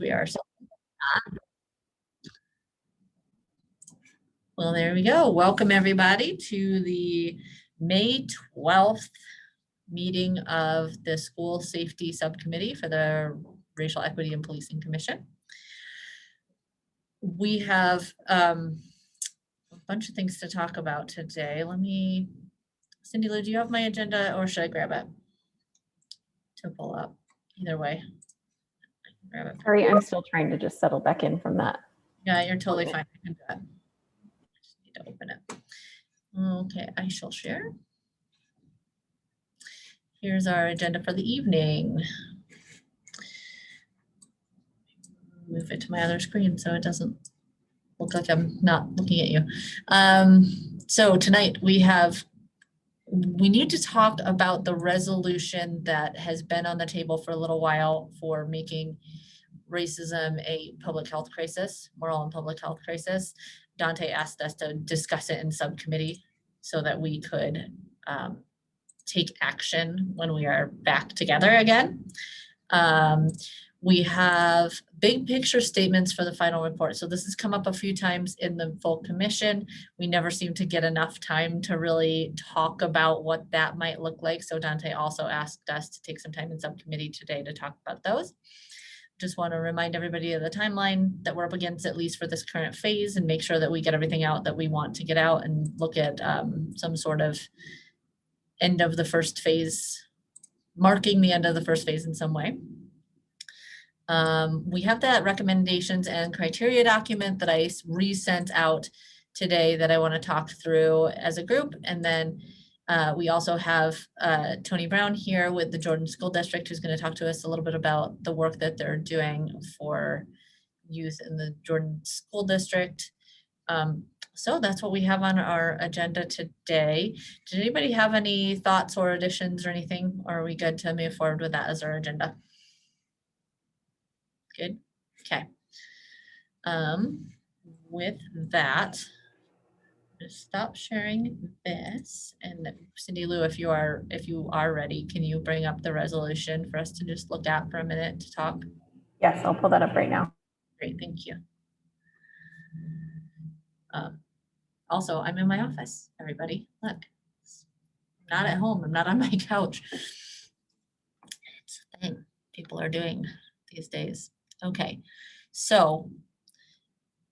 We are. Well, there we go. Welcome everybody to the May 12th meeting of the School Safety Subcommittee for the Racial Equity and Policing Commission. We have a bunch of things to talk about today. Cindy Lou, do you have my agenda or should I grab it to pull up? Either way. Grab it. Sorry, I'm still trying to just settle back in from that. Yeah, you're totally fine. I can do that. I just need to open it. Okay, I shall share. Here's our agenda for the evening. Move it to my other screen so it doesn't look like I'm not looking at you. So tonight we need to talk about the resolution that has been on the table for a little while for making racism a public health crisis, moral and public health crisis. Dante asked us to discuss it in subcommittee so that we could take action when we are back together again. We have big picture statements for the final report. So this has come up a few times in the full commission. We never seem to get enough time to really talk about what that might look like. So Dante also asked us to take some time in subcommittee today to talk about those. Just want to remind everybody of the timeline that we're up against, at least for this current phase, and make sure that we get everything out that we want to get out and look at some sort of end of the first phase, marking the end of the first phase in some way. We have that recommendations and criteria document that I resent out today that I want to talk through as a group. And then we also have Tony Brown here with the Jordan School District, who's going to talk to us a little bit about the work that they're doing for youth in the Jordan School District. So that's what we have on our agenda today. Did anybody have any thoughts or additions or anything? Or are we good to move forward with that as our agenda? Good. Okay. With that, just stop sharing this, and Cindy Lou, if you are ready, can you bring up the resolution for us to just look at for a minute to talk? Yes, I'll pull that up right now. Great, thank you. Also, I'm in my office, everybody. Look, I'm not at home. I'm not on my couch. It's a thing people are doing these days. Okay, so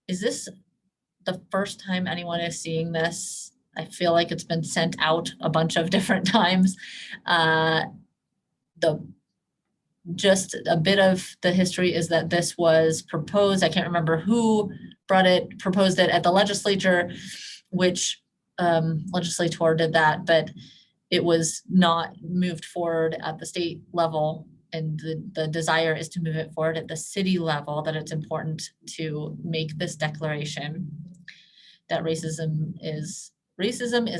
is this the first time anyone is seeing this? I feel like it's been sent out a bunch of different times. Just a bit of the history is that this was proposed. I can't remember who proposed it at the legislature, which legislator did that, but it was not moved forward at the state level. And the desire is to move it forward at the city level, that it's important to make this declaration that racism is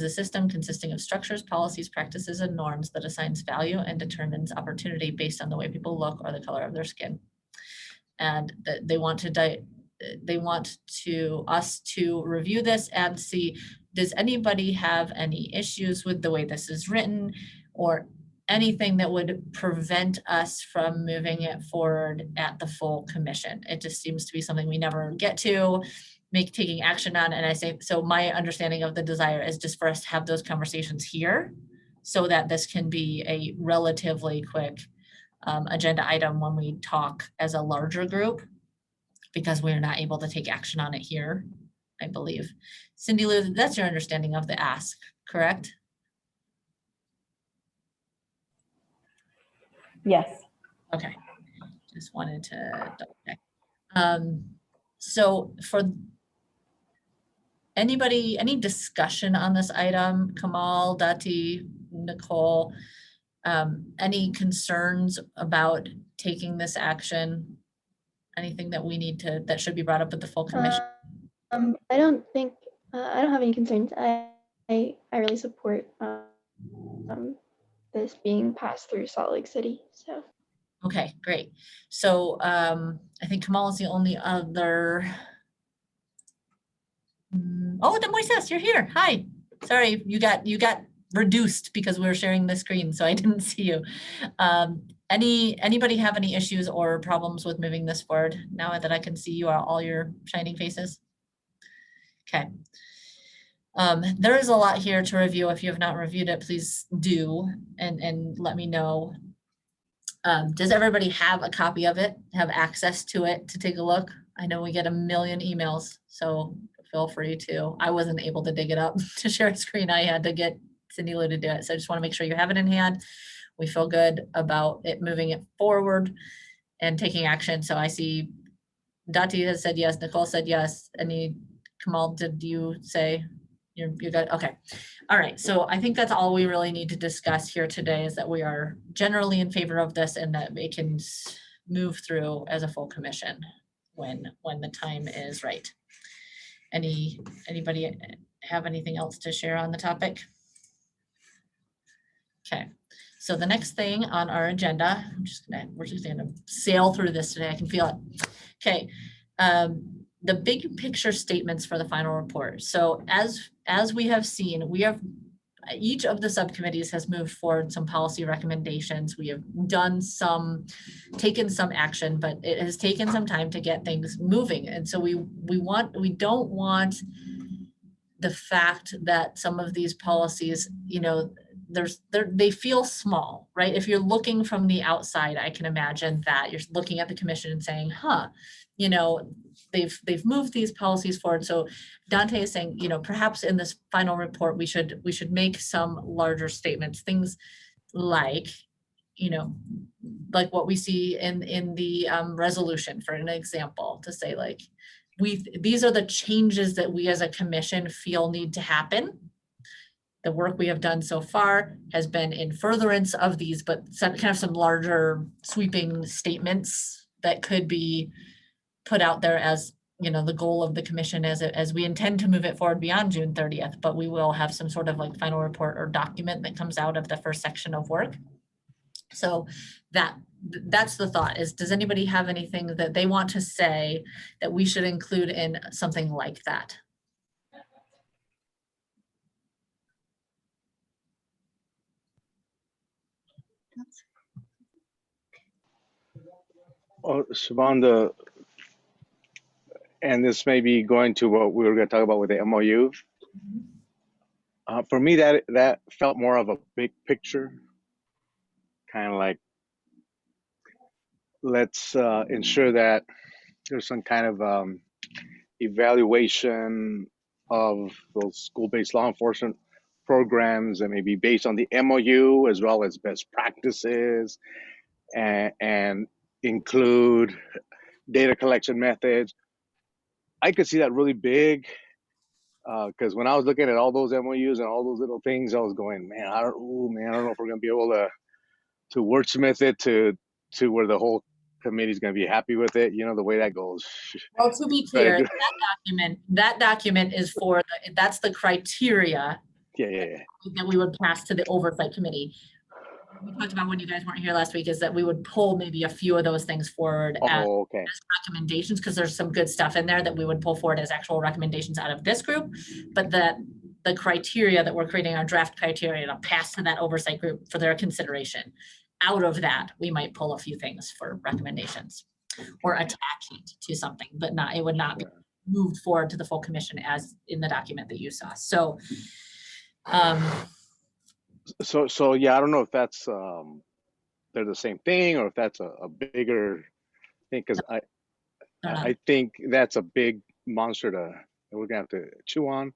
a system consisting of structures, policies, practices, and norms that assigns value and determines opportunity based on the way people look or the color of their skin. And that they want us to review this and see, does anybody have any issues with the way this is written or anything that would prevent us from moving it forward at the full commission? It just seems to be something we never get to taking action on. And I say, so my understanding of the desire is just for us to have those conversations here so that this can be a relatively quick agenda item when we talk as a larger group, because we're not able to take action on it here, I believe. Cindy Lou, that's your understanding of the ask, correct? Yes. Okay, just wanted to double check. So for anybody, any discussion on this item? Kamal, Dati, Nicole, any concerns about taking this action? Anything that we need to, that should be brought up at the full commission? I don't have any concerns. I really support this being passed through Salt Lake City. So. Okay, great. So I think Kamal is the only other. Oh, the Moises, you're here. Hi. Sorry, you got reduced because we were sharing the screen, so I didn't see you. Anybody have any issues or problems with moving this forward now that I can see you all your shining faces? Okay. There is a lot here to review. If you have not reviewed it, please do and let me know. Does everybody have a copy of it, have access to it to take a look? I know we get a million emails, so feel free to. I wasn't able to dig it up to share a screen. I had to get Cindy Lou to do it. So I just want to make sure you have it in hand. We feel good about it moving it forward and taking action. So I see Dati has said yes, Nicole said yes. Any, Kamal, did you say you're good? Okay. All right. So I think that's all we really need to discuss here today is that we are generally in favor of this and that it can move through as a full commission when the time is right. Anybody have anything else to share on the topic? Okay. So the next thing on our agenda, we're just gonna sail through this today. I can feel it. Okay. The big picture statements for the final report. So as we have seen, each of the subcommittees has moved forward some policy recommendations. We have taken some action, but it has taken some time to get things moving. And so we don't want the fact that some of these policies, they feel small, right? If you're looking from the outside, I can imagine that you're looking at the commission and saying, they've moved these policies forward. So Dante is saying, perhaps in this final report, we should make some larger statements, things like, like what we see in the resolution, for an example, to say like, these are the changes that we as a commission feel need to happen. The work we have done so far has been in furtherance of these, but some larger sweeping statements that could be put out there as, the goal of the commission as we intend to move it forward beyond June 30th, but we will have some sort of like final report or document that comes out of the first section of work. So that's the thought is, does anybody have anything that they want to say that we should include in something like that? Oh, Siobhan, and this may be going to what we were going to talk about with the MOU. For me, that felt more of a big picture, kind of like, let's ensure that there's some kind of evaluation of those school-based law enforcement programs that may be based on the MOU as well as best practices and include data collection methods. I could see that really big because when I was looking at all those MOUs and all those little things, I was going, man, I don't know if we're going to be able to wordsmith it to where the whole committee is going to be happy with it. The way that goes. Well, to be clear, that document is that's the criteria. Yeah. That we would pass to the oversight committee. We talked about when you guys weren't here last week is that we would pull maybe a few of those things forward as recommendations, because there's some good stuff in there that we would pull forward as actual recommendations out of this group, but the criteria that we're creating, our draft criteria, to pass to that oversight group for their consideration. Out of that, we might pull a few things for recommendations or attach it to something, but it would not be moved forward to the full commission as in the document that you saw. So yeah, I don't know if that's they're the same thing or if that's a bigger thing, because I think that's a big monster that we're gonna have to chew on.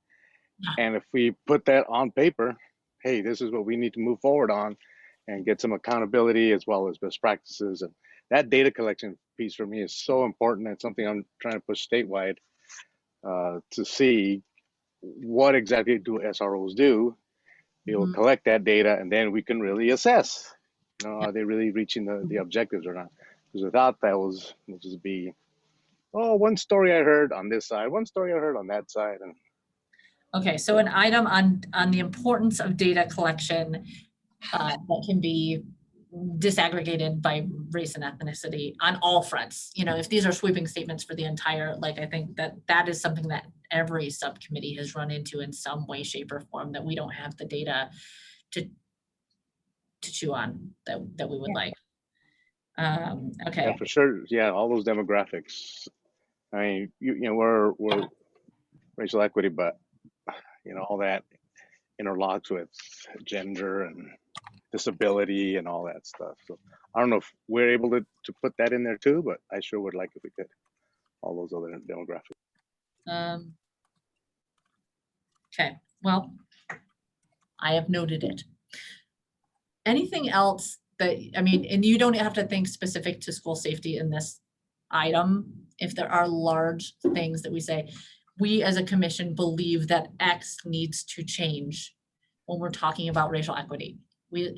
And if we put that on paper, hey, this is what we need to move forward on and get some accountability as well as best practices. And that data collection piece for me is so important. It's something I'm trying to push statewide to see what exactly do SROs do. You'll collect that data and then we can really assess, are they really reaching the objectives or not? Because without that, will just be, one story I heard on this side, one story I heard on that side. And okay, so an item on the importance of data collection that can be disaggregated by race and ethnicity on all fronts. If these are sweeping statements for the entire, I think that is something that every subcommittee has run into in some way, shape, or form, that we don't have the data to chew on that we would like. Yeah, Okay, for sure. Yeah, all those demographics. I mean, we're racial equity, but all that interlocks with gender and disability and all that stuff. So I don't know if we're able to put that in there too, but I sure would like if we could. All those other demographics. okay, well, I have noted it. Anything else that, I mean, and you don't have to think specific to school safety in this item. If there are large things that we say, we as a commission believe that X needs to change when we're talking about racial equity.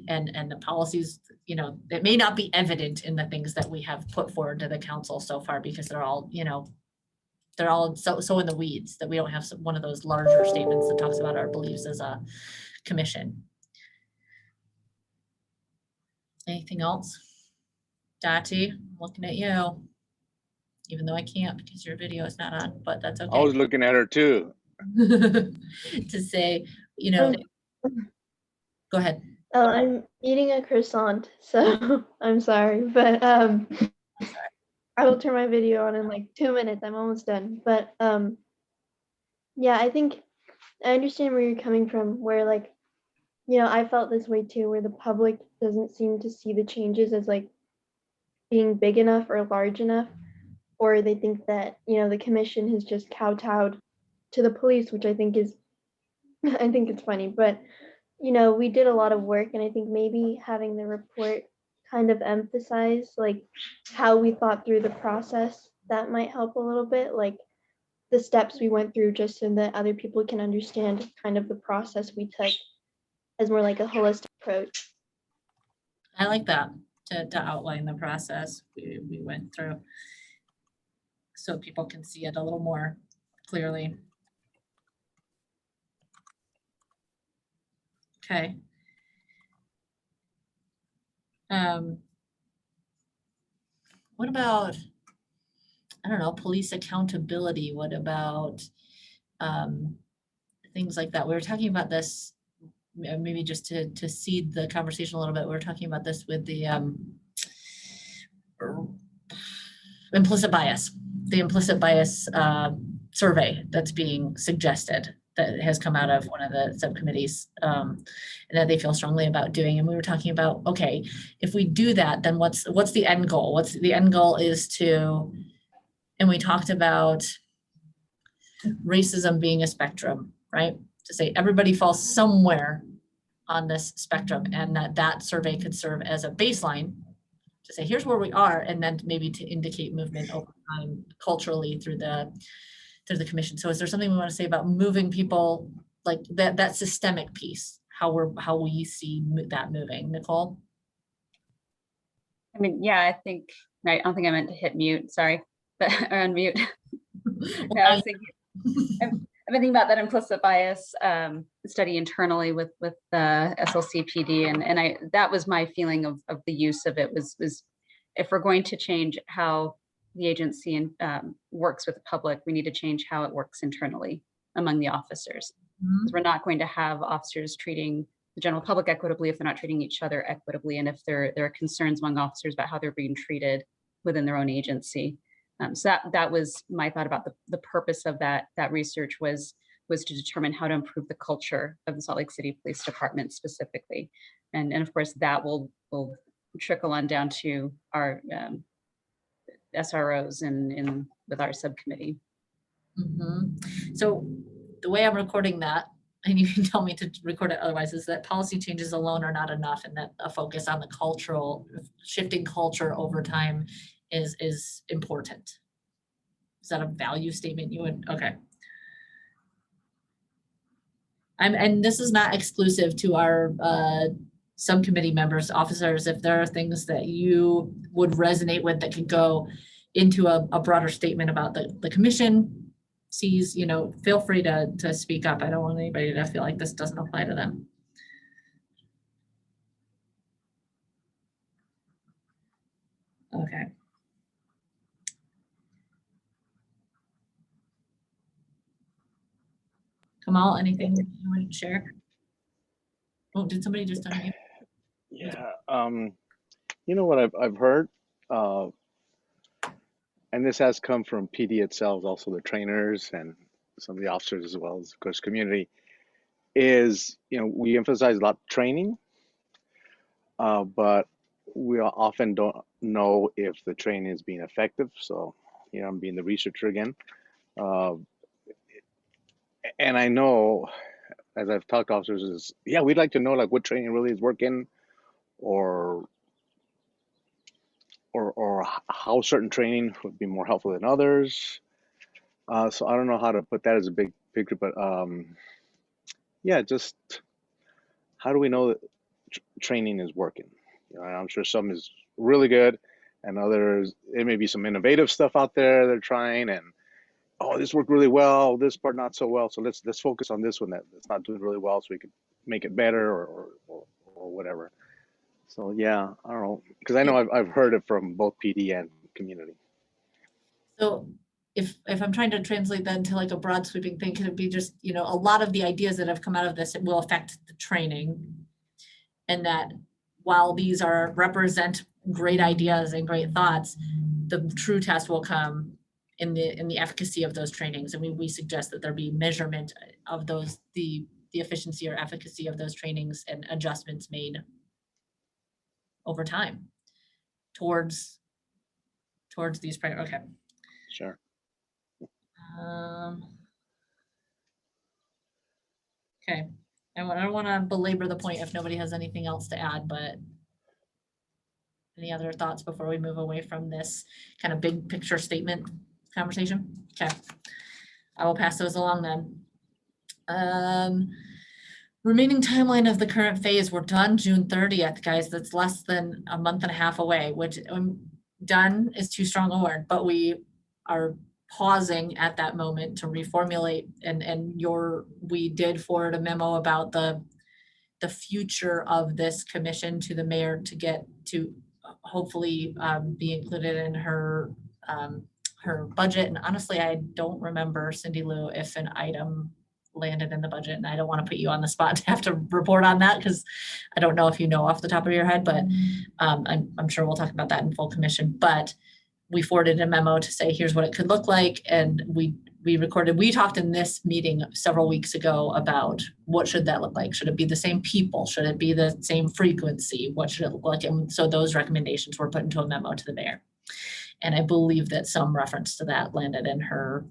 And the policies, it may not be evident in the things that we have put forward to the council so far because they're all, they're all so in the weeds that we don't have one of those larger statements that talks about our beliefs as a commission. Anything else? Dottie, I'm looking at you. Even though I can't because your video is not on, but that's I okay. was looking at her too. To say, go ahead. Oh, I'm eating a croissant, so I'm sorry, but I will turn my video on in like 2 minutes. I'm almost done. But yeah, I think I understand where you're coming from, where like, I felt this way too, where the public doesn't seem to see the changes as like being big enough or large enough, or they think that, the commission has just kowtowed to the police, which I think is, I think it's funny, but we did a lot of work, and I think maybe having the report kind of emphasize like how we thought through the process, that might help a little bit, like the steps we went through, just so that other people can understand kind of the process we took as more like a holistic approach. I like that, to outline the process we went through so people can see it a little more clearly. Okay. What about, I don't know, police accountability? What about things like that? We were talking about this, maybe just to seed the conversation a little bit. We were talking about this with the implicit bias, survey that's being suggested, that has come out of one of the subcommittees, and that they feel strongly about doing. And we were talking about, okay, if we do that, then what's the end goal? The end goal is to, and we talked about racism being a spectrum, right? To say everybody falls somewhere on this spectrum, and that survey could serve as a baseline to say, here's where we are, and then maybe to indicate movement over time culturally through the commission. So is there something we want to say about moving people, like that systemic piece, how we see that moving? Nicole? I mean, yeah, I don't think I meant to hit mute, sorry, but or unmute. No, I was thinking, I've been thinking about that implicit bias study internally with the SLCPD, and that was my feeling of the use of it was if we're going to change how the agency works with the public, we need to change how it works internally among the officers. Because we're not going to have officers treating the general public equitably if they're not treating each other equitably, and if there are concerns among officers about how they're being treated within their own agency. So that was my thought about the purpose of that research was to determine how to improve the culture of the Salt Lake City Police Department specifically, and of course that will trickle on down to our SROs and with our subcommittee. So the way I'm recording that, and you can tell me to record it otherwise, is that policy changes alone are not enough, and that a focus on the shifting culture over time is important. Is that a value statement you would, okay. And this is not exclusive to our subcommittee members, officers. If there are things that you would resonate with that could go into a broader statement about the commission sees, feel free to speak up. I don't want anybody to feel like this doesn't apply to them. Okay. Kamal, anything you want to share? Oh, did somebody just unmute? Yeah. You know what I've heard and this has come from PD itself, also the trainers and some of the officers as well as of course community, is, you know, we emphasize a lot training, but we often don't know if the training is being effective. So, you know, I'm being the researcher again. And I know, as I've talked to officers, is yeah, we'd like to know like what training really is working, or how certain training would be more helpful than others. So I don't know how to put that as a big picture, but yeah, just how do we know that training is working? You know, I'm sure some is really good, and others, it may be some innovative stuff out there they're trying, and oh, this worked really well, this part not so well. So let's focus on this one that's not doing really well, so we could make it better, or whatever. So yeah, I don't know, because I know I've heard it from both PD and community. So if I'm trying to translate that into like a broad sweeping thing, could it be just, you know, a lot of the ideas that have come out of this, it will affect the training, and that while these represent great ideas and great thoughts, the true test will come in the efficacy of those trainings. And we suggest that there be measurement of those, the efficiency or efficacy of those trainings, and adjustments made over time towards these okay. Sure. Okay, I don't want to belabor the point if nobody has anything else to add, but any other thoughts before we move away from this kind of big picture statement conversation? Okay, I will pass those along then. Remaining timeline of the current phase, we're done June 30th, guys. That's less than a month and a half away, which done is too strong a word, but we are pausing at that moment to reformulate, and we did forward a memo about the future of this commission to the mayor to get to hopefully be included in her budget. And honestly, I don't remember, Cindy Lou, if an item landed in the budget, and I don't want to put you on the spot to have to report on that, because I don't know if you know off the top of your head, but I'm sure we'll talk about that in full commission. But we forwarded a memo to say, here's what it could look like. And we talked in this meeting several weeks ago about what should that look like? Should it be the same people? Should it be the same frequency? What should it look like? And so those recommendations were put into a memo to the mayor. And I believe that some reference to that landed in her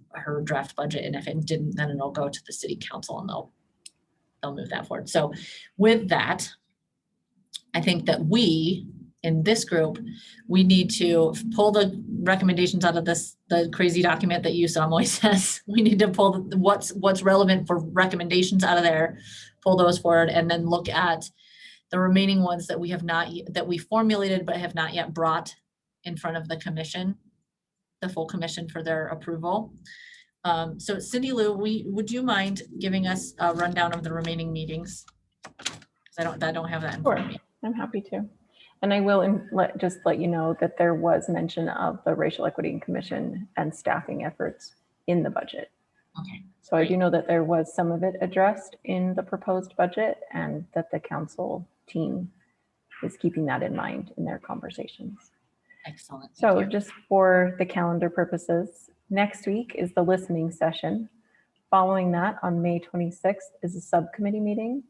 draft budget. And if it didn't, then it'll go to the city council and they'll move that forward. So with that, I think that we, in this group, we need to pull the recommendations out of the crazy document that USOM says. We need to pull what's relevant for recommendations out of there, pull those forward, and then look at the remaining ones that we formulated but have not yet brought in front of the commission, the full commission, for their approval. So Cindy Lou, would you mind giving us a rundown of the remaining meetings? I don't have that in front of me. I'm happy to. And I will just let you know that there was mention of the Racial Equity Commission and staffing efforts in the budget. Okay. So great. I do know that there was some of it addressed in the proposed budget, and that the council team is keeping that in mind in their conversations. Excellent. So just for the calendar purposes, next week is the listening session. Following that, on May 26th is a subcommittee meeting.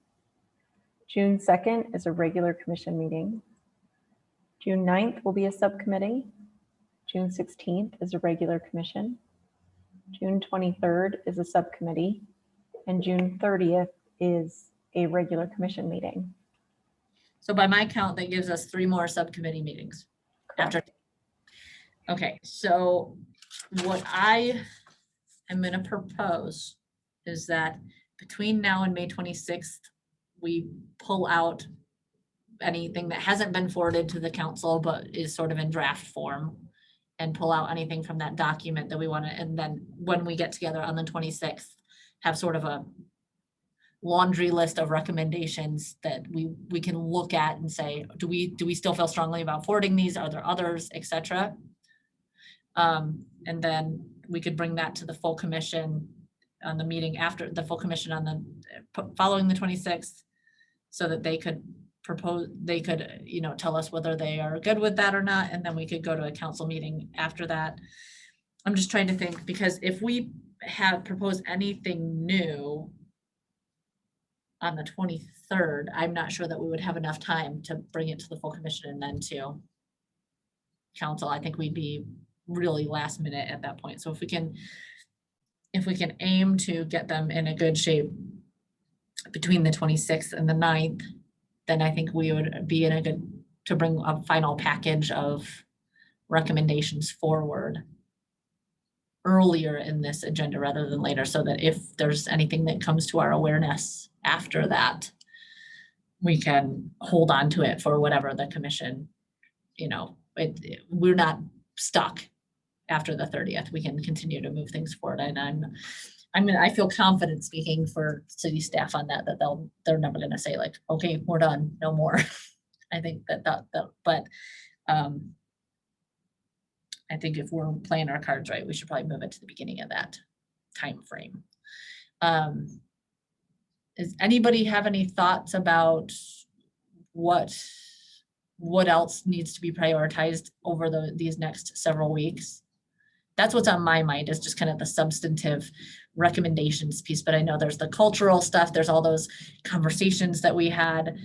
June 2nd is a regular commission meeting. June 9th will be a subcommittee. June 16th is a regular commission. June 23rd is a subcommittee. And June 30th is a regular commission meeting. So by my count, that gives us 3 more subcommittee meetings. After. Okay, so what I am going to propose is that between now and May 26th, we pull out anything that hasn't been forwarded to the council but is sort of in draft form, and pull out anything from that document that we want to, and then when we get together on the 26th, have sort of a laundry list of recommendations that we can look at and say, do we still feel strongly about forwarding these? Are there others, etc.? And then we could bring that to the full commission on the meeting after the full commission on the following the 26th, so that they could propose, they could, you know, tell us whether they are good with that or not, and then we could go to a council meeting after that. I'm just trying to think, because if we have proposed anything new on the 23rd, I'm not sure that we would have enough time to bring it to the full commission and then to council. I think we'd be really last minute at that point. So if we can aim to get them in a good shape between the 26th and the 9th, then I think we would be in a good, to bring a final package of recommendations forward earlier in this agenda rather than later, so that if there's anything that comes to our awareness after that, we can hold on to it for whatever the commission, you know, we're not stuck after the 30th. We can continue to move things forward. And I feel confident speaking for city staff on that they're never gonna say like, okay, we're done, no more. I think but I think if we're playing our cards right, we should probably move it to the beginning of that time frame. Does anybody have any thoughts about what else needs to be prioritized over these next several weeks? That's what's on my mind, is just kind of the substantive recommendations piece. But I know there's the cultural stuff. There's all those conversations that we had.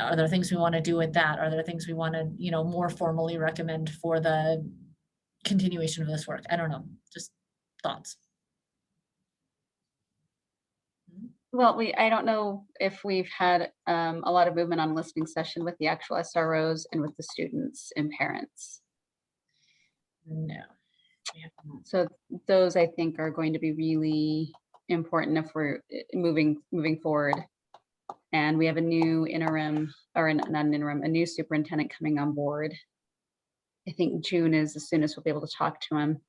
Are there things we want to do with that? Are there things we want to, you know, more formally recommend for the continuation of this work? I don't know, just thoughts. Well, I don't know if we've had a lot of movement on listening session with the actual SROs and with the students and parents. No. So those I think are going to be really important if we're moving forward. And we have a new interim, or not an interim, a new superintendent coming on board. I think June is as soon as we'll be able to talk to him.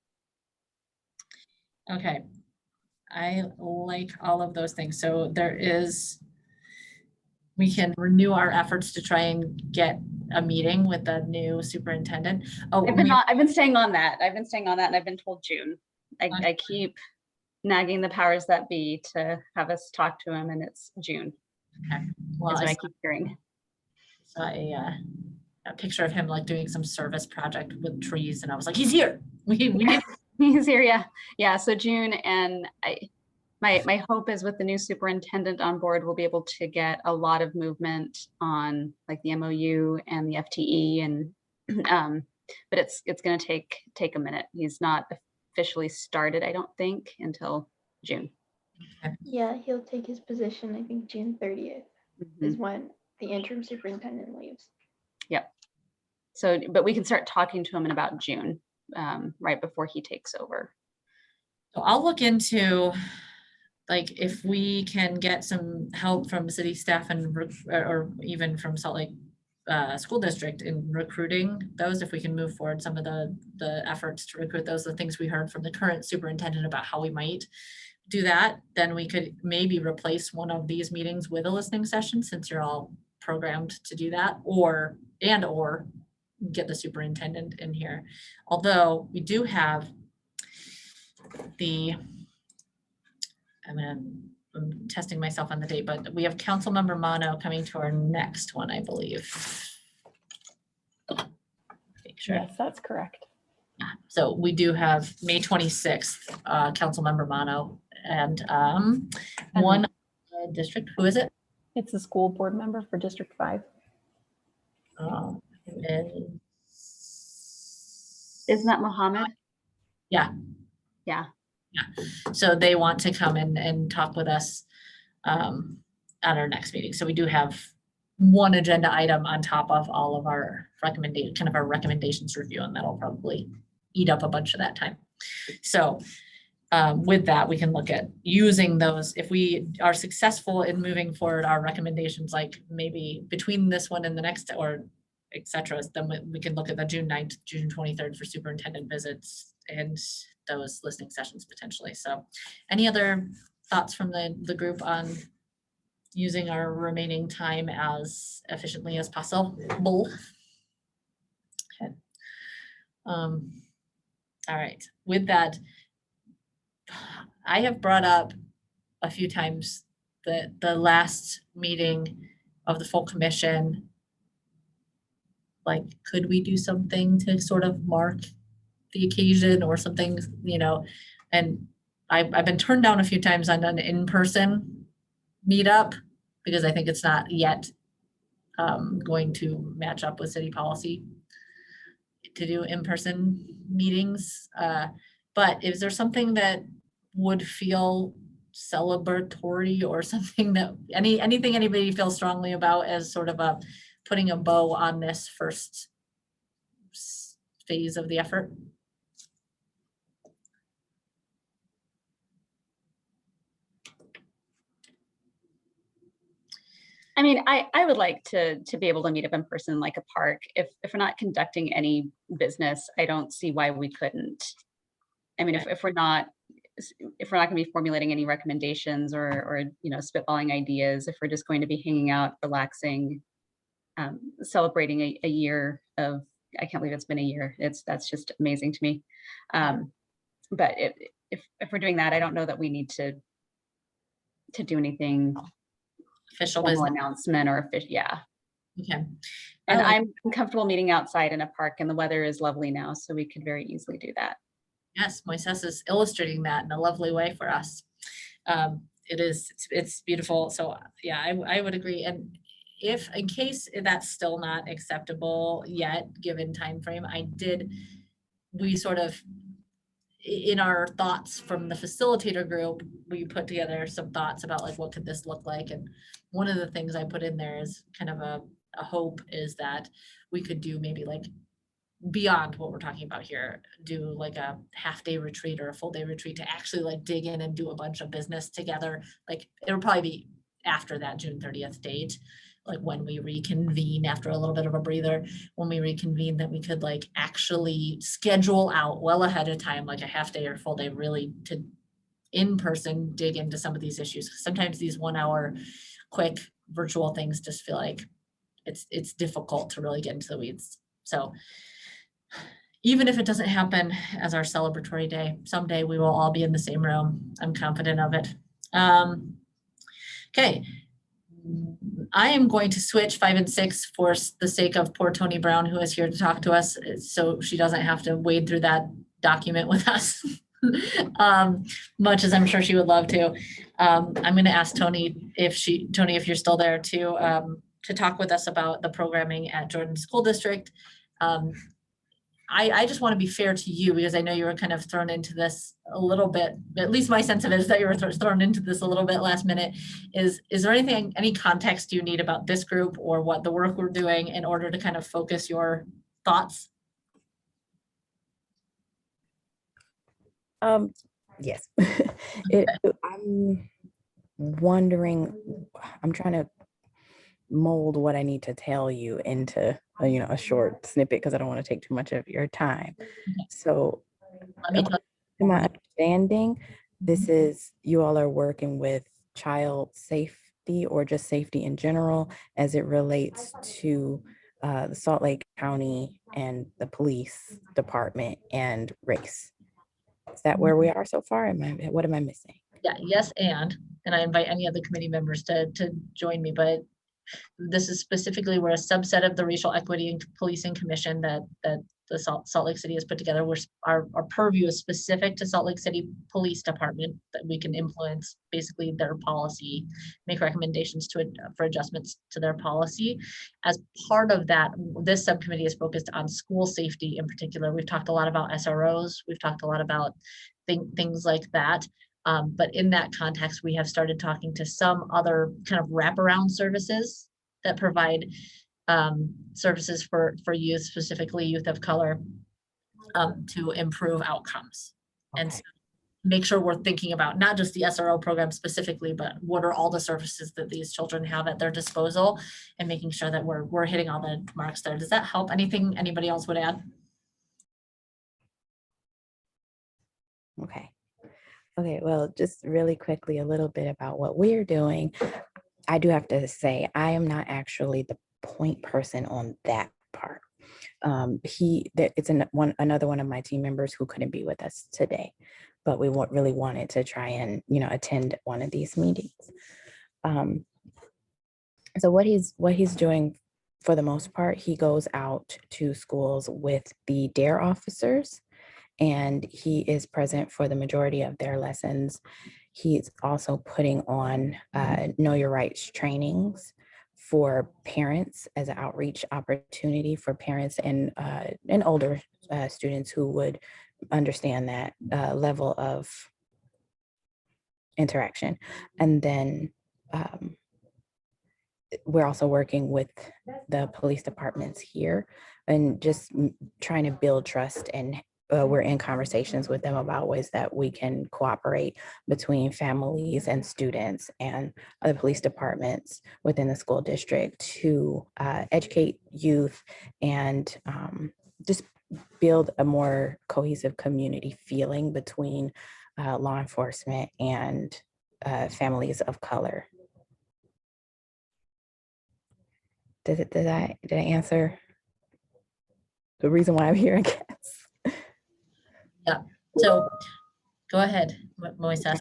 Okay. I like all of those things. So we can renew our efforts to try and get a meeting with the new superintendent. Oh, I've been staying on that. And I've been told June. I keep nagging the powers that be to have us talk to him, and it's June. Okay. Well, I keep hearing. Saw a picture of him like doing some service project with trees, and I was like, he's here. We need. He's here, yeah. So June, and my hope is with the new superintendent on board, we'll be able to get a lot of movement on like the MOU and the FTE, and but it's going to take a minute. He's not officially started, I don't think, until June. Yeah, he'll take his position, I think June 30th is when the interim superintendent leaves. Yep. So, but we can start talking to him in about June, right before he takes over. So I'll look into, like, if we can get some help from city staff and or even from Salt Lake School District in recruiting those, if we can move forward some of the efforts to recruit those, the things we heard from the current superintendent about how we might do that, then we could maybe replace one of these meetings with a listening session, since you're all programmed to do that, or get the superintendent in here. Although we do have I'm testing myself on the date, but we have Councilmember Mono coming to our next one, I believe. Make sure. Yes, that's correct. Yeah. So we do have May 26th, Councilmember Mono, and one district. Who is it? It's a school board member for District 5. Isn't that Mohammed? Yeah. Yeah. Yeah. So they want to come in and talk with us at our next meeting. So we do have one agenda item on top of all of our recommendations review, and that'll probably eat up a bunch of that time. So with that, we can look at using those. If we are successful in moving forward our recommendations, like maybe between this one and the next, or et cetera, then we can look at the June 9th, June 23rd for superintendent visits and those listening sessions potentially. So any other thoughts from the group on using our remaining time as efficiently as possible? Okay. All right, with that, I have brought up a few times that the last meeting of the full commission. Like, could we do something to sort of mark the occasion or something, you know? And I've been turned down a few times on an in-person meetup because I think it's not yet going to match up with city policy to do in-person meetings. But is there something that would feel celebratory or something that anything anybody feels strongly about as sort of a putting a bow on this first phase of the effort? I mean, I would like to be able to meet up in person like a park. If we're not conducting any business, I don't see why we couldn't. I mean, if we're not going to be formulating any recommendations or you know, spitballing ideas, if we're just going to be hanging out, relaxing, celebrating a year of, I can't believe it's been a year. That's just amazing to me. But if we're doing that, I don't know that we need to do anything Official formal business. announcement or official. Yeah. Okay. And I'm comfortable meeting outside in a park, and the weather is lovely now, so we could very easily do that. Yes, Moises is illustrating that in a lovely way for us. It's beautiful. So yeah, I would agree. And if in case that's still not acceptable yet, given time frame, we sort of, in our thoughts from the facilitator group, we put together some thoughts about like, what could this look like? And one of the things I put in there is kind of a hope is that we could do maybe like beyond what we're talking about here, do like a half-day retreat or a full-day retreat to actually like dig in and do a bunch of business together. Like it'll probably be after that June 30th date, like when we reconvene after a little bit of a breather, when we reconvene, that we could like actually schedule out well ahead of time, like a half day or full day, really to in person dig into some of these issues. Sometimes these 1 hour quick virtual things just feel like it's difficult to really get into the weeds. So even if it doesn't happen as our celebratory day, someday we will all be in the same room. I'm confident of it. Okay. I am going to switch 5 and 6 for the sake of poor Tony Brown, who is here to talk to us, so she doesn't have to wade through that document with us, much as I'm sure she would love to. I'm going to ask Tony if you're still there to talk with us about the programming at Jordan School District. I just want to be fair to you because I know you were kind of thrown into this a little bit, at least my sense of it is that you were thrown into this a little bit last minute. Is there any context you need about this group or what the work we're doing in order to kind of focus your thoughts? Yes. I'm wondering, I'm trying to mold what I need to tell you into a short snippet because I don't want to take too much of your time. So to my understanding, this is you all are working with child safety or just safety in general as it relates to the Salt Lake County and the police department and race. Is that where we are so far? What am I missing? Yeah, yes, and I invite any of the committee members to join me, but this is specifically where a subset of the Racial Equity and Policing Commission that the Salt Lake City has put together, where our purview is specific to Salt Lake City Police Department, that we can influence basically their policy, make recommendations for adjustments to their policy. As part of that, this subcommittee is focused on school safety in particular. We've talked a lot about SROs. We've talked a lot about things like that. But in that context, we have started talking to some other kind of wraparound services that provide services for youth, specifically youth of color, to improve outcomes. Okay. And so make sure we're thinking about not just the SRO program specifically, but what are all the services that these children have at their disposal, and making sure that we're hitting all the marks there. Does that help? Anything anybody else would add? Okay, well, just really quickly, a little bit about what we're doing. I do have to say, I am not actually the point person on that part. It's another one of my team members who couldn't be with us today, but we really wanted to try and, attend one of these meetings. So what he's doing for the most part, he goes out to schools with the DARE officers, and he is present for the majority of their lessons. He's also putting on Know Your Rights trainings for parents as an outreach opportunity for parents and older students who would understand that level of interaction. And then we're also working with the police departments here and just trying to build trust, and we're in conversations with them about ways that we can cooperate between families and students and other police departments within the school district to educate youth and just build a more cohesive community feeling between law enforcement and families of color. Did I answer the reason why I'm here, I guess? Yeah, so go ahead, Moises.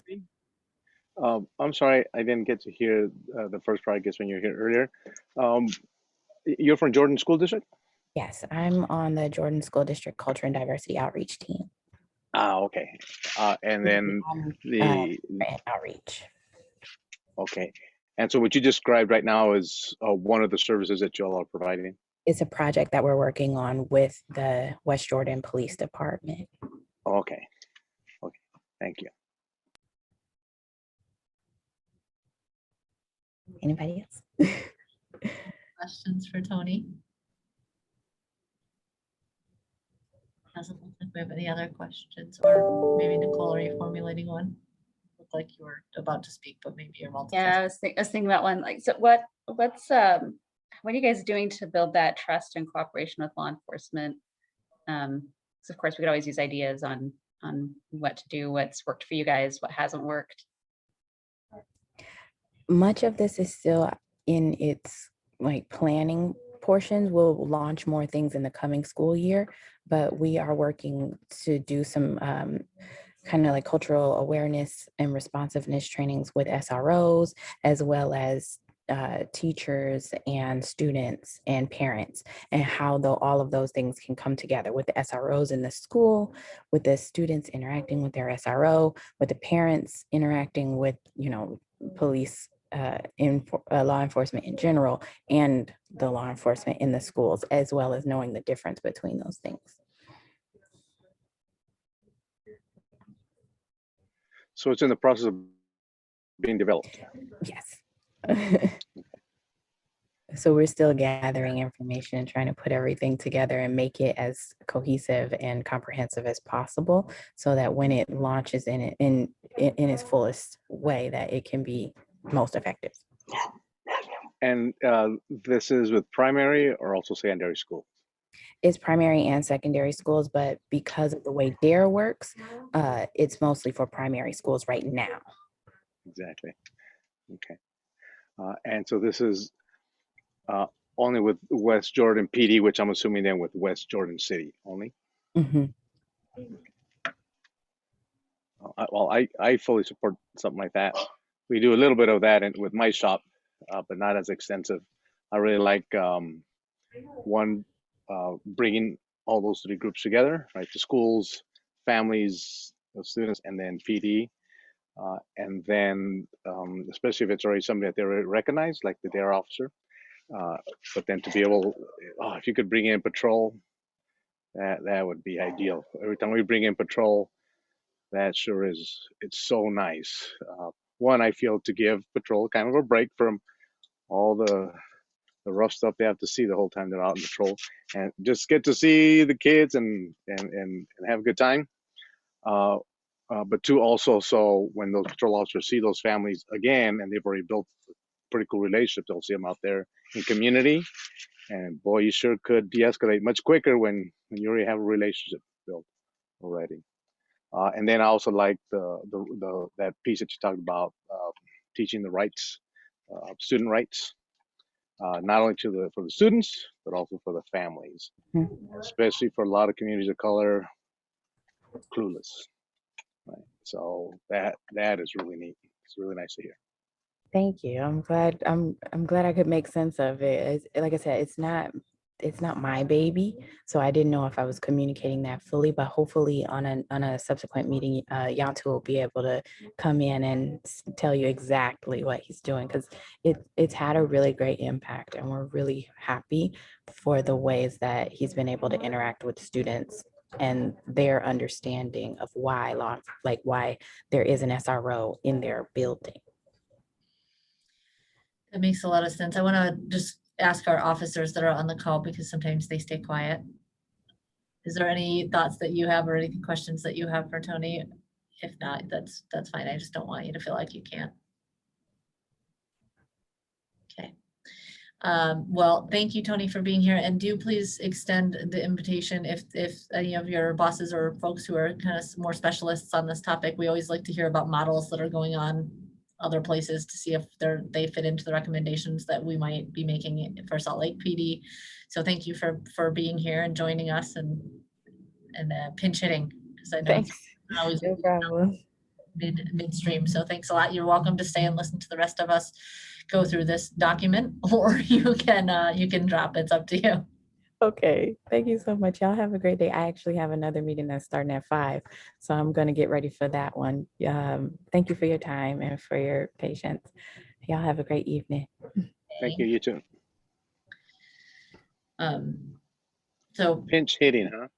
I'm sorry, I didn't get to hear the first part, I guess, when you were here earlier. You're from Jordan School District? Yes, I'm on the Jordan School District Culture and Diversity Outreach team. Okay. And then the outreach. okay. And so what you described right now is one of the services that you all are providing. It's a project that we're working on with the West Jordan Police Department. Okay. Okay. Thank you. Anybody else? Questions for Tony? Doesn't look like we have any other questions, or maybe Nicole, are you formulating one? Looked like you were about to speak, but maybe you're multitasking. Yeah, I was thinking about one. Like, so what are you guys doing to build that trust and cooperation with law enforcement? So of course, we could always use ideas on what to do, what's worked for you guys, what hasn't worked. Much of this is still in its planning portions. We'll launch more things in the coming school year, but we are working to do some kind of cultural awareness and responsiveness trainings with SROs, as well as teachers and students and parents, and how all of those things can come together with the SROs in the school, with the students interacting with their SRO, with the parents interacting with, police law enforcement in general, and the law enforcement in the schools, as well as knowing the difference between those things. So it's in the process of being developed. Yes. So we're still gathering information and trying to put everything together and make it as cohesive and comprehensive as possible, so that when it launches in its fullest way, that it can be most effective. And this is with primary or also secondary school? It's primary and secondary schools, but because of the way DARE works, it's mostly for primary schools right now. Exactly. Okay. And so this is only with West Jordan PD, which I'm assuming then with West Jordan City only. Mm-hmm. Well, I fully support something like that. We do a little bit of that with my shop, but not as extensive. I really like bringing all those three groups together, right? The schools, families, the students, and then PD. And then, especially if it's already somebody that they recognize, like the DARE officer. But then to be able, if you could bring in patrol, that would be ideal. Every time we bring in patrol, that sure is, it's so nice. One, I feel to give patrol kind of a break from all the rough stuff they have to see the whole time they're out on patrol, and just get to see the kids and have a good time. But two, also, so when those patrol officers see those families again, and they've already built pretty cool relationships, they'll see them out there in community. And boy, you sure could de-escalate much quicker when you already have a relationship built already. And then I also like that piece that you talked about, teaching the rights, student rights, not only for the students, but also for the families, especially for a lot of communities of color, clueless. Right. So that is really neat. It's really nice to hear. Thank you. I'm glad I could make sense of it. Like I said, it's not my baby, so I didn't know if I was communicating that fully. But hopefully, on a subsequent meeting, Yantu will be able to come in and tell you exactly what he's doing, because it's had a really great impact, and we're really happy for the ways that he's been able to interact with students and their understanding of why there is an SRO in their building. That makes a lot of sense. I want to just ask our officers that are on the call, because sometimes they stay quiet. Is there any thoughts that you have or any questions that you have for Tony? If not, that's fine. I just don't want you to feel like you can't. Okay. Well, thank you, Tony, for being here, and do please extend the invitation if any of your bosses or folks who are kind of more specialists on this topic. We always like to hear about models that are going on other places to see if they fit into the recommendations that we might be making for Salt Lake PD. So thank you for being here and joining us and pinch hitting, because I know Thanks. it's not always No problem. midstream. So thanks a lot. You're welcome to stay and listen to the rest of us go through this document, or you can drop. It's up to you. Okay. Thank you so much. Y'all have a great day. I actually have another meeting that's starting at 5, so I'm going to get ready for that one. Thank you for your time and for your patience. Y'all have a great evening. Thank you. You too. So Pinch hitting, huh?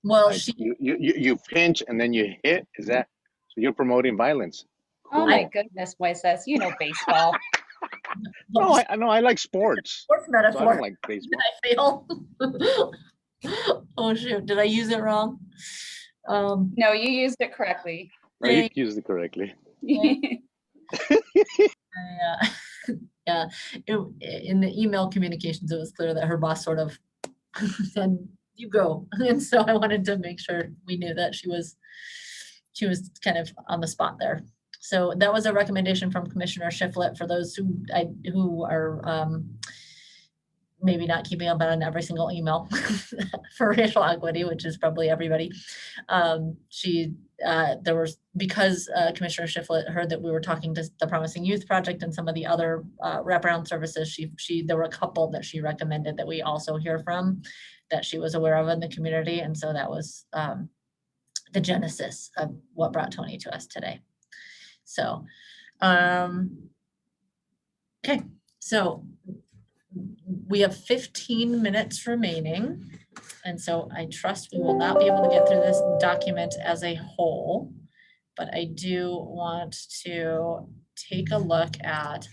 well, Like you pinch and then you hit. Is that so? You're promoting violence? Oh my Cool. goodness, Moises, you know baseball. No, I know. I like sports. Sports So I metaphor. don't like baseball. Did I fail? Oh shoot, did I use it wrong? No, you used it correctly. No, you used it correctly. Yeah, in the email communications, it was clear that her boss sort of said, "You go," and so I wanted to make sure we knew that she was kind of on the spot there. So that was a recommendation from Commissioner Shiflett for those who are maybe not keeping up on every single email for racial equity, which is probably everybody. Because Commissioner Shiflett heard that we were talking to the Promising Youth Project and some of the other wraparound services, there were a couple that she recommended that we also hear from, that she was aware of in the community. And so that was the genesis of what brought Tony to us today. So, okay, so we have 15 minutes remaining. And so I trust we will not be able to get through this document as a whole, but I do want to take a look at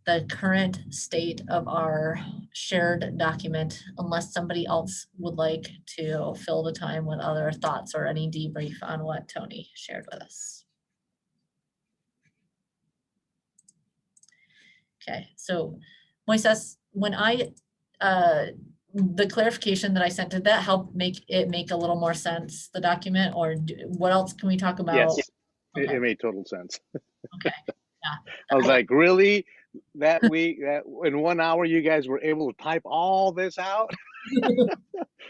the current state of our shared document, unless somebody else would like to fill the time with other thoughts or any debrief on what Tony shared with us. Okay, so Moises, when the clarification that I sent, did that help make a little more sense, the document, or what else can we talk about? Yes, Okay. it made total sense. Okay, yeah. I was like, really? That week, that in 1 hour, you guys were able to type all this out? I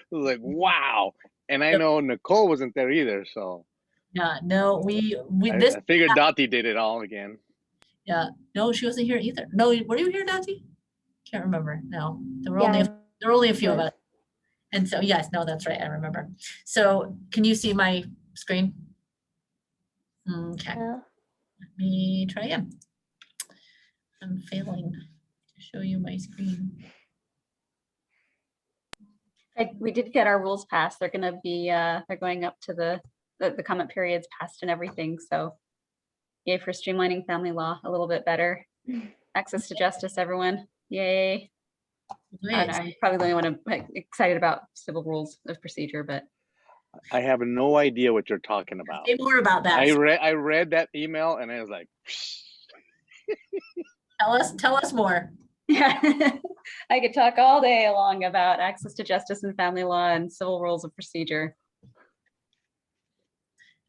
was like, wow. And I know Nicole wasn't there either, so. Yeah, no, I figured Dottie did it all again. Yeah, no, she wasn't here either. No, were you here, Dottie? Can't remember. No, there were only a few of us. And so, yes, no, that's right. I remember. So can you see my screen? Okay. Yeah. Let me try again. I'm failing to show you my screen. We did get our rules passed. They're going to be, they're going up to the comment periods passed and everything. So yay for streamlining family law a little bit better. Access to justice, everyone. Yay. I'm probably the only one excited about civil rules of procedure, but. I have no idea what you're talking about. Say more about that. I read that email and I was like, tell us more. Yeah, I could talk all day long about access to justice and family law and civil rules of procedure.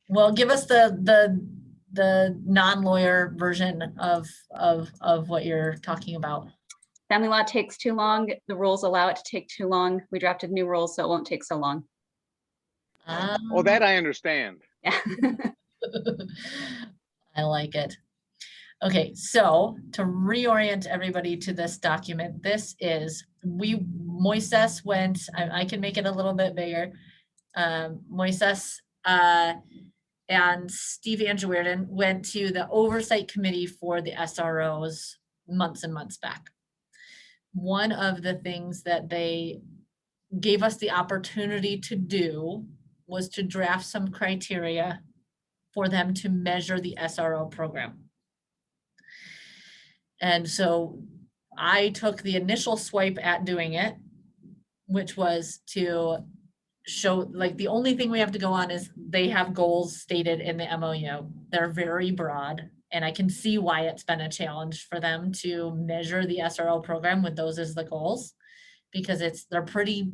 Well, give us the non-lawyer version of what you're talking about. Family law takes too long. The rules allow it to take too long. We drafted new rules so it won't take so long. oh, that I understand. Yeah. I like it. Okay, so to reorient everybody to this document, Moises went, I can make it a little bit bigger. Moises and Steve Angewerden went to the oversight committee for the SROs months and months back. One of the things that they gave us the opportunity to do was to draft some criteria for them to measure the SRO program. And so I took the initial swipe at doing it, which was to show, like, the only thing we have to go on is they have goals stated in the MOU. They're very broad, and I can see why it's been a challenge for them to measure the SRO program with those as the goals, because they're pretty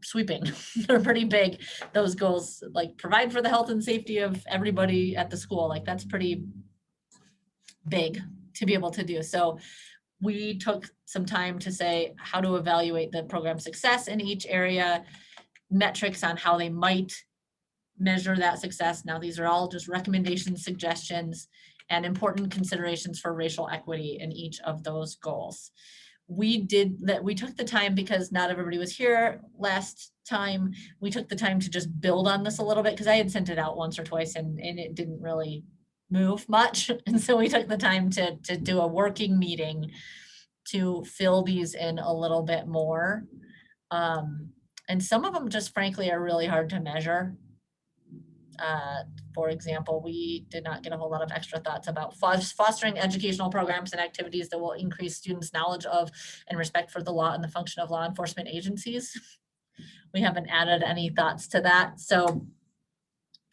sweeping. They're pretty big. Those goals, like, provide for the health and safety of everybody at the school. Like, that's pretty big to be able to do. So we took some time to say how to evaluate the program success in each area, metrics on how they might measure that success. Now, these are all just recommendations, suggestions, and important considerations for racial equity in each of those goals. We took the time, because not everybody was here last time, we took the time to just build on this a little bit, because I had sent it out once or twice and it didn't really move much. And so we took the time to do a working meeting to fill these in a little bit more. And some of them just frankly are really hard to measure. For example, we did not get a whole lot of extra thoughts about fostering educational programs and activities that will increase students' knowledge of and respect for the law and the function of law enforcement agencies. We haven't added any thoughts to that. So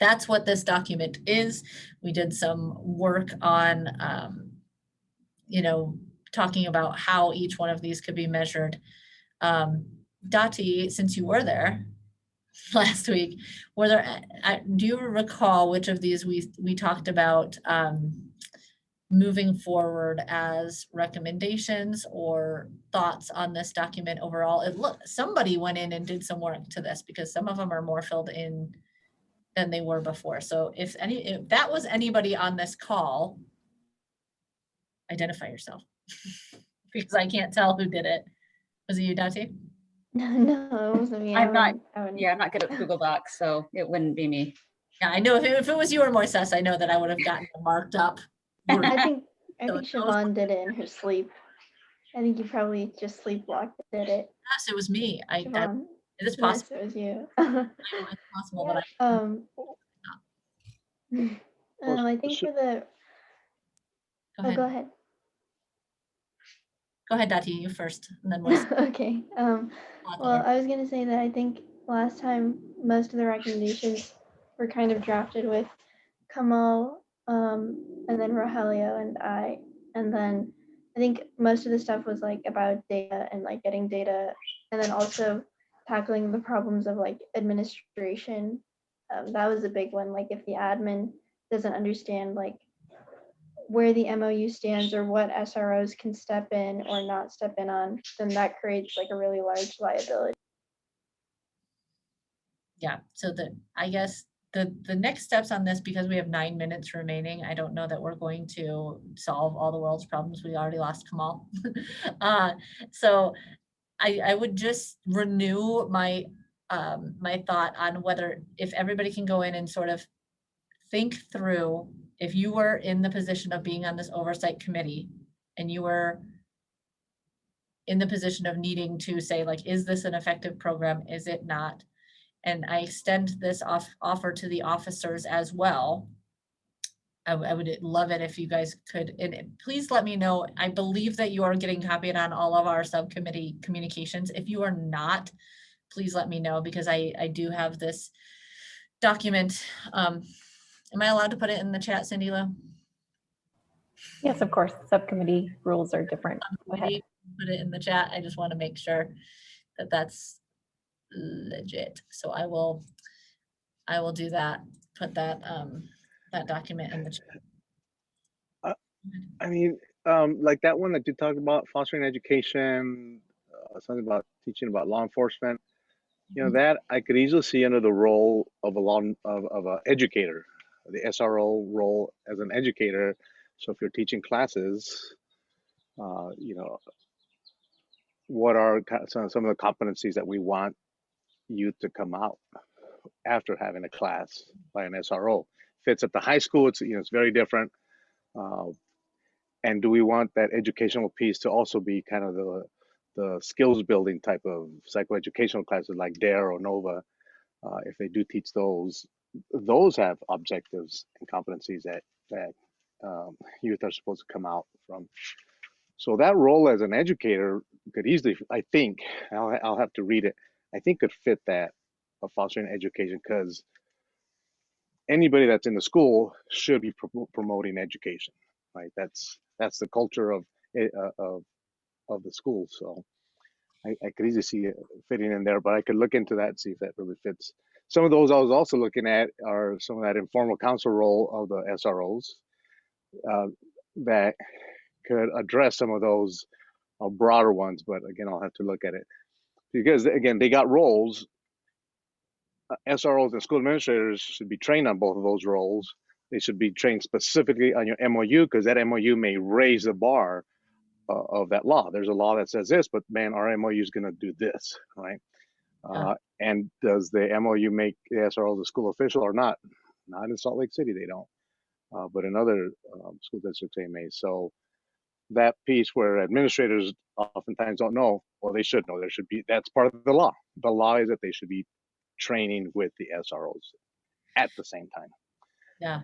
that's what this document is. We did some work on, talking about how each one of these could be measured. Dati, since you were there last week, do you recall which of these we talked about moving forward as recommendations or thoughts on this document overall? Somebody went in and did some work to this, because some of them are more filled in than they were before. So if that was anybody on this call, identify yourself. Because I can't tell who did it. Was it you, Dati? No, it wasn't me. I'm not I Yeah, I'm not good at Google Docs, so it wouldn't be me. Yeah, I know if it was you or Moises, I know that I would have gotten it marked up. I think So Siobhan did it in her sleep. I think you probably just sleepwalked did it. Yes, it was me. Siobhan. It is possible. Yes, it was you. It's possible that I think for the. Go Go ahead. ahead. Go ahead, Dati, you first, and then Moises. Okay. Well, I was gonna say that I think last time most of the recommendations were kind of drafted with Kamal, and then Rogelio and I, and then I think most of the stuff was like about data and like getting data, and then also tackling the problems of like administration. That was a big one. Like if the admin doesn't understand like where the MOU stands or what SROs can step in or not step in on, then that creates like a really large liability. Yeah, so I guess the next steps on this, because we have 9 minutes remaining, I don't know that we're going to solve all the world's problems. We already lost Kamal. So I would just renew my my thought on whether, if everybody can go in and sort of think through, if you were in the position of being on this oversight committee and you were in the position of needing to say, like, is this an effective program? Is it not? And I extend this offer to the officers as well. I would love it if you guys could, and please let me know. I believe that you are getting copied on all of our subcommittee communications. If you are not, please let me know, because I do have this document. Am I allowed to put it in the chat, Cindy Lou? Yes, of course. Subcommittee rules are different. Go ahead. Put it in the chat. I just want to make sure that that's legit. So I will do that. Put that that document in the chat. I mean, like that one that you talked about, fostering education, something about teaching about law enforcement. You know, that I could easily see under the role of a educator, the SRO role as an educator, So if you're teaching classes, what are some of the competencies that we want youth to come out after having a class by an SRO? If it's at the high school, it's very different. And do we want that educational piece to also be kind of the skills building type of psychoeducational classes like DARE or NOVA? If they do teach those have objectives and competencies that youth are supposed to come out from. So that role as an educator could easily, I think, I'll have to read it, I think could fit that of fostering education, because anybody that's in the school should be promoting education, right? That's the culture of the school. So I could easily see it fitting in there, but I could look into that and see if that really fits. Some of those I was also looking at are some of that informal counsel role of the SROs that could address some of those broader ones. But again, I'll have to look at it, because again, they got roles. SROs and school administrators should be trained on both of those roles. They should be trained specifically on your MOU, because that MOU may raise the bar of that law. There's a law that says this, but man, our MOU is going to do this, right? And does the MOU make the SRO the school official or not? Not in Salt Lake City, they don't. But in other school districts, they may. So that piece where administrators oftentimes don't know, well, they should know. There should be, that's part of the law. The law is that they should be training with the SROs at the same time. Yeah.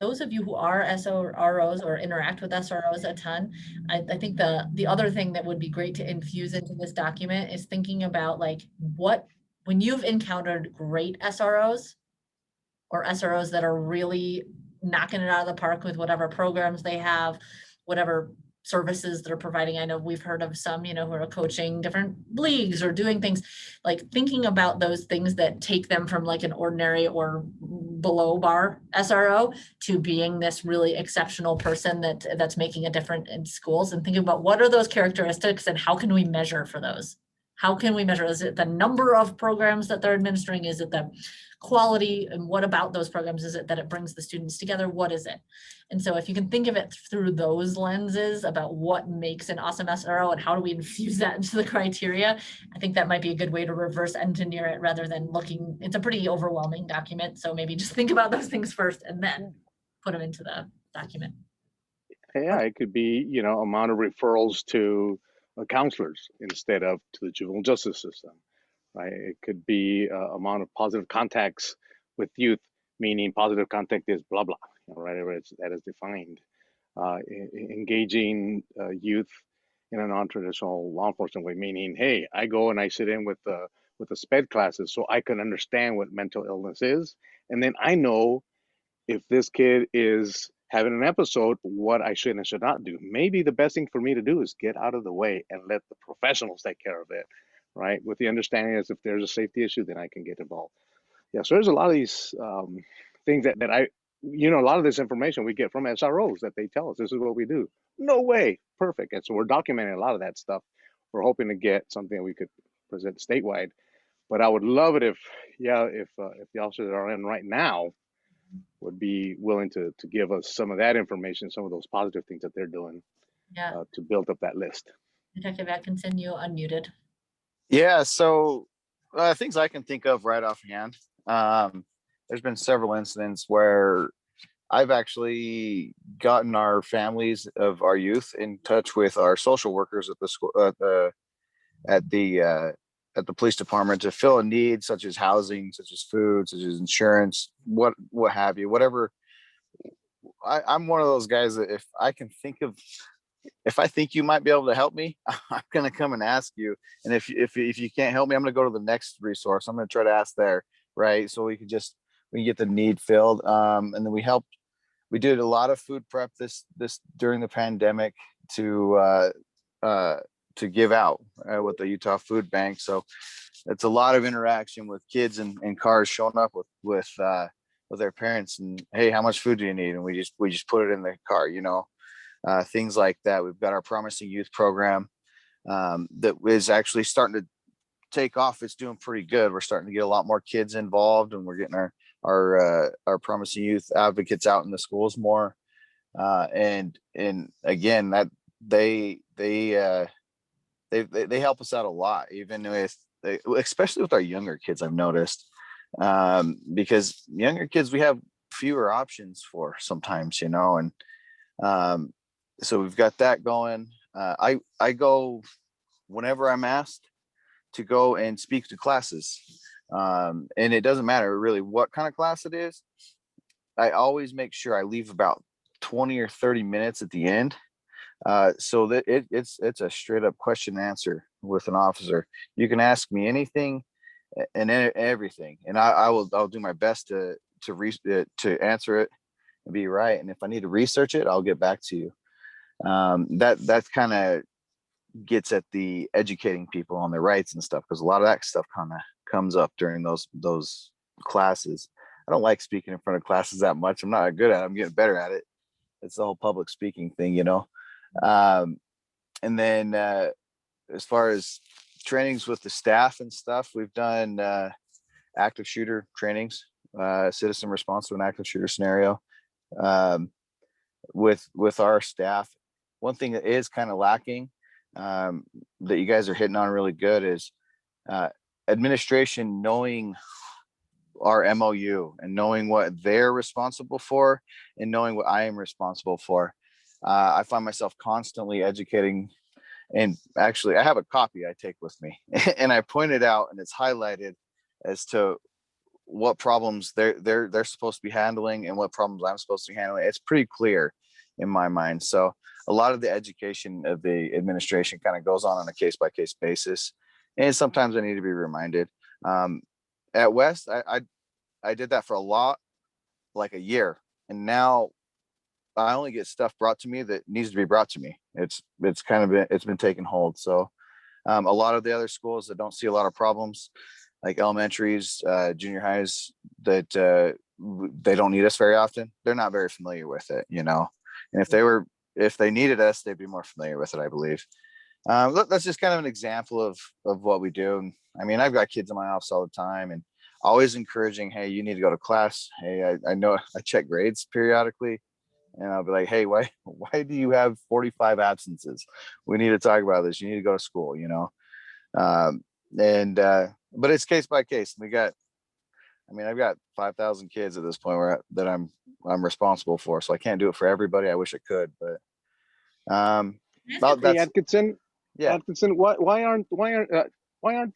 Those of you who are SROs or interact with SROs a ton, I think the other thing that would be great to infuse into this document is thinking about like when you've encountered great SROs or SROs that are really knocking it out of the park with whatever programs they have, whatever services they're providing. I know we've heard of some, who are coaching different leagues or doing things, like thinking about those things that take them from like an ordinary or below bar SRO to being this really exceptional person that's making a difference in schools, and thinking about what are those characteristics and how can we measure for those? How can we measure? Is it the number of programs that they're administering? Is it the quality? And what about those programs? Is it that it brings the students together? What is it? And so if you can think of it through those lenses about what makes an awesome SRO and how do we infuse that into the criteria, I think that might be a good way to reverse engineer it rather than looking, it's a pretty overwhelming document. So maybe just think about those things first and then put them into the document. Yeah, it could be, amount of referrals to counselors instead of to the juvenile justice system, right? It could be amount of positive contacts with youth, meaning positive contact is blah, blah, right? That is defined. Engaging youth in a non-traditional law enforcement way, meaning, hey, I go and I sit in with the SPED classes so I can understand what mental illness is. And then I know if this kid is having an episode, what I should and should not do. Maybe the best thing for me to do is get out of the way and let the professionals take care of it, right? With the understanding as if there's a safety issue, then I can get involved. Yeah, so there's a lot of these things that I, a lot of this information we get from SROs that they tell us, this is what we do. No way, perfect. And so we're documenting a lot of that stuff. We're hoping to get something that we could present statewide. But I would love it if the officers that are in right now would be willing to give us some of that information, some of those positive things that they're doing to build up that list. Detective Atkinson, you unmuted. Yeah, so things I can think of right offhand. There's been several incidents where I've actually gotten our families of our youth in touch with our social workers at the school, at the police department to fill a need such as housing, such as food, such as insurance, what have you, whatever. I'm one of those guys that if I think you might be able to help me, I'm going to come and ask you. And if you can't help me, I'm going to go to the next resource. I'm going to try to ask there, right? So we can get the need filled. And then we did a lot of food prep this during the pandemic to give out with the Utah Food Bank. So it's a lot of interaction with kids and cars showing up with their parents and, hey, how much food do you need? And we just put it in the car, things like that. We've got our Promising Youth program that is actually starting to take off. It's doing pretty good. We're starting to get a lot more kids involved, and we're getting our Promising Youth advocates out in the schools more. And again, that they help us out a lot, even with, especially with our younger kids, I've noticed, because younger kids, we have fewer options for sometimes, you know, and so we've got that going. I go whenever I'm asked to go and speak to classes. And it doesn't matter really what kind of class it is. I always make sure I leave about 20 or 30 minutes at the end, so that it's a straight up question and answer with an officer. You can ask me anything and everything, and I'll do my best to answer it and be right. And if I need to research it, I'll get back to you. That kind of gets at the educating people on their rights and stuff, because a lot of that stuff kind of comes up during those classes. I don't like speaking in front of classes that much. I'm not good at it. I'm getting better at it. It's the whole public speaking thing, you know. And then as far as trainings with the staff and stuff, we've done active shooter trainings, citizen response to an active shooter scenario, with our staff. One thing that is kind of lacking, that you guys are hitting on really good, is administration knowing our MOU and knowing what they're responsible for and knowing what I am responsible for. I find myself constantly educating, and actually I have a copy I take with me and I point it out, and it's highlighted as to what problems they're supposed to be handling and what problems I'm supposed to be handling. It's pretty clear in my mind. So a lot of the education of the administration kind of goes on a case-by-case basis, and sometimes I need to be reminded. At West, I did that for like a year, and now I only get stuff brought to me that needs to be brought to me. It's been taking hold. So a lot of the other schools that don't see a lot of problems, like elementaries, junior highs, that they don't need us very often, they're not very familiar with it, you know. And if they needed us, they'd be more familiar with it, I believe. That's just kind of an example of what we do. And I mean, I've got kids in my office all the time, and always encouraging, hey, you need to go to class. Hey, I know I check grades periodically, and I'll be like, hey, why do you have 45 absences? We need to talk about this. You need to go to school, you know. But it's case by case. I've got 5,000 kids at this point that I'm responsible for, so I can't do it for everybody. I wish I could, but Hey, Atkinson. Yeah. Atkinson, why aren't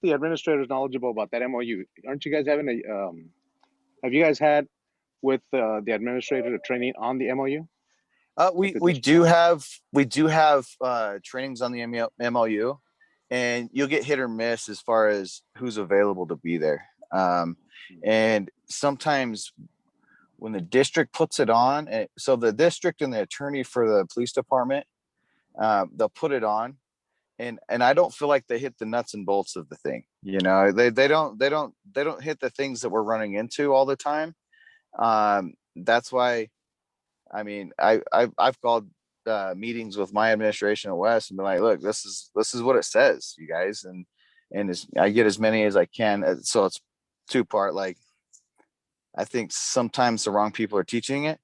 the administrators knowledgeable about that MOU? Aren't you guys having have you guys had with the administrator training on the MOU? We do have trainings on the MOU, and you'll get hit or miss as far as who's available to be there. And sometimes when the district puts it on, so the district and the attorney for the police department, they'll put it on, and I don't feel like they hit the nuts and bolts of the thing. You know, they don't hit the things that we're running into all the time. That's why, I mean, I've called meetings with my administration at West and been like, look, this is what it says, you guys, and I get as many as I can. So it's two-part. Like, I think sometimes the wrong people are teaching it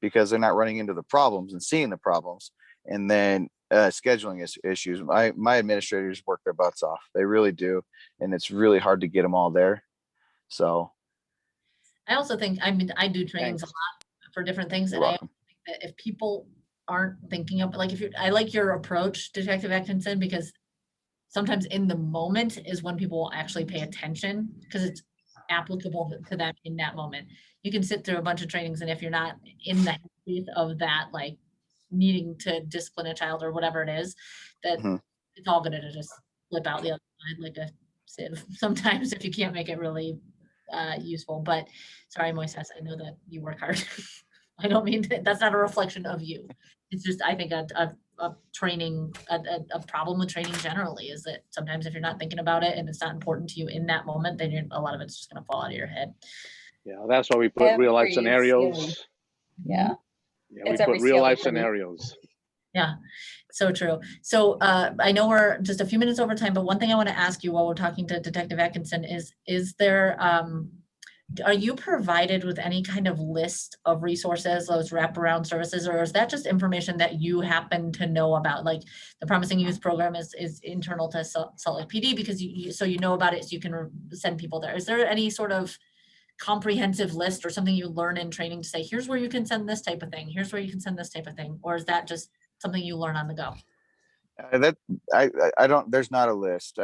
because they're not running into the problems and seeing the problems, and then scheduling issues. My administrators work their butts off. They really do, and it's really hard to get them all there. So I also think, I mean, I do trainings a lot for different things, and I think that if people aren't thinking of, like, I like your approach, Detective Atkinson, because sometimes in the moment is when people will actually pay attention, because it's applicable to them in that moment. You can sit through a bunch of trainings, and if you're not in the headspace of that, like needing to discipline a child or whatever it is, that it's all going to just flip out the other side like a sieve sometimes, if you can't make it really useful. But sorry, Moises, I know that you work hard. I don't mean that's not a reflection of you. It's just, I think a training, a problem with training generally is that sometimes if you're not thinking about it and it's not important to you in that moment, then a lot of it's just going to fall out of your head. Yeah, that's why we put real life scenarios. Yeah. Yeah, we put real life scenarios. Yeah, so true. So I know we're just a few minutes over time, but one thing I want to ask you while we're talking to Detective Atkinson is there are you provided with any kind of list of resources, those wraparound services, or is that just information that you happen to know about? Like the Promising Youth Program is internal to Salt Lake PD because so you know about it, so you can send people there. Is there any sort of comprehensive list or something you learn in training to say, here's where you can send this type of thing, here's where you can send this type of thing, or is that just something you learn on the go? That I don't, there's not a list.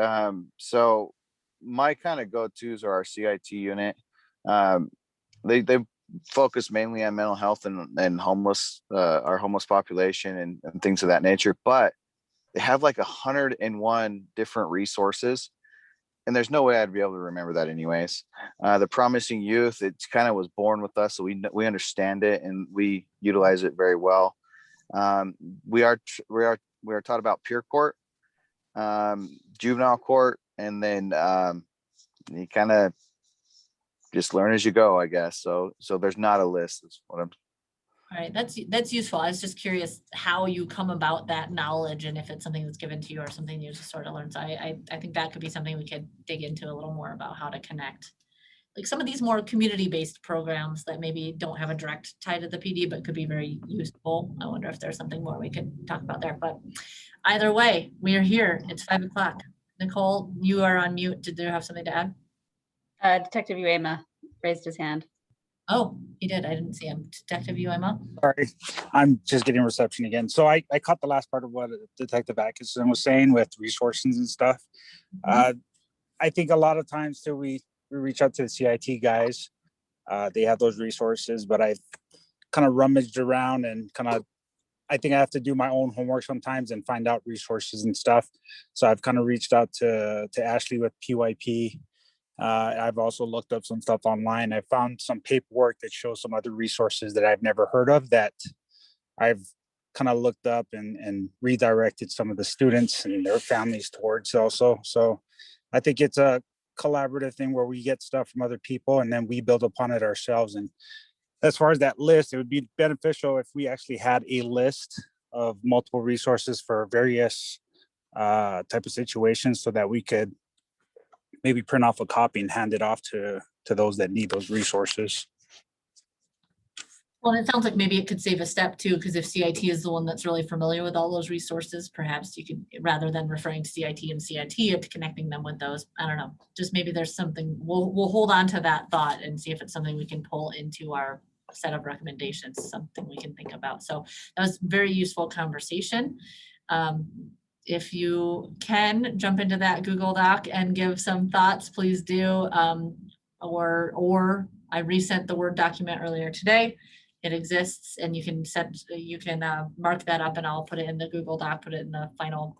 So my kind of go-tos are our CIT unit. They focus mainly on mental health and homeless, our homeless population and things of that nature, but they have like 101 different resources, and there's no way I'd be able to remember that anyways. The Promising Youth, it kind of was born with us, so we understand it and we utilize it very well. We are taught about peer court, juvenile court, and then you kind of just learn as you go, I guess. So there's not a list. Is what I'm. All right, that's useful. I was just curious how you come about that knowledge and if it's something that's given to you or something you just sort of learn. So I think that could be something we could dig into a little more about how to connect. Like some of these more community-based programs that maybe don't have a direct tie to the PD, but could be very useful. I wonder if there's something more we could talk about there, but either way, we are here. It's 5 o'clock. Nicole, you are on mute. Did you have something to add? Detective Uema raised his hand. Oh, he did. I didn't see him. Detective Uema. Sorry, I'm just getting reception again. So I caught the last part of what Detective Atkinson was saying with resources and stuff. I think a lot of times too, we reach out to the CIT guys. They have those resources, but I've kind of rummaged around and I think I have to do my own homework sometimes and find out resources and stuff. So I've kind of reached out to Ashley with PYP. I've also looked up some stuff online. I found some paperwork that shows some other resources that I've never heard of that I've kind of looked up and redirected some of the students and their families towards also. So I think it's a collaborative thing where we get stuff from other people and then we build upon it ourselves. And as far as that list, it would be beneficial if we actually had a list of multiple resources for various type of situations so that we could maybe print off a copy and hand it off to those that need those resources. Well, it sounds like maybe it could save a step too, because if CIT is the one that's really familiar with all those resources, perhaps you could, rather than referring to CIT and CIT, connecting them with those. I don't know, just maybe there's something, we'll hold on to that thought and see if it's something we can pull into our set of recommendations, something we can think about. So that was very useful conversation. If you can jump into that Google Doc and give some thoughts, please do. Or I resent the Word document earlier today. It exists and you can mark that up and I'll put it in the Google Doc, put it in the final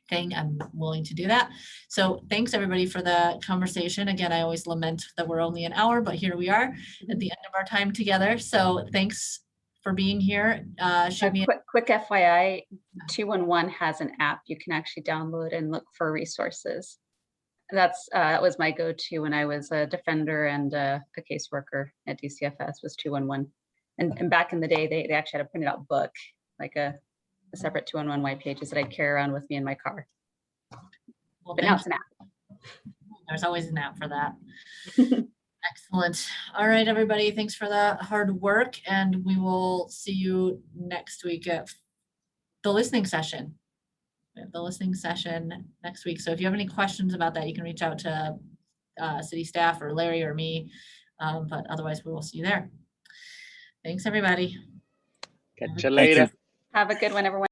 thing. I'm willing to do that. So thanks everybody for the conversation. Again, I always lament that we're only an hour, but here we are at the end of our time together. So thanks for being here. Quick FYI, 211 has an app you can actually download and look for resources. That was my go-to when I was a defender and a caseworker at DCFS was 211. And back in the day, they actually had a printed out book, like a separate 211 white pages that I'd carry around with me in my car. Well, but now it's an app. There's always an app for that. Excellent. All right, everybody. Thanks for the hard work. And we will see you next week at the listening session. We have the listening session next week. So if you have any questions about that, you can reach out to city staff or Larry or me. But otherwise, we will see you there. Thanks, everybody. Catch you later. Have a good one, everyone.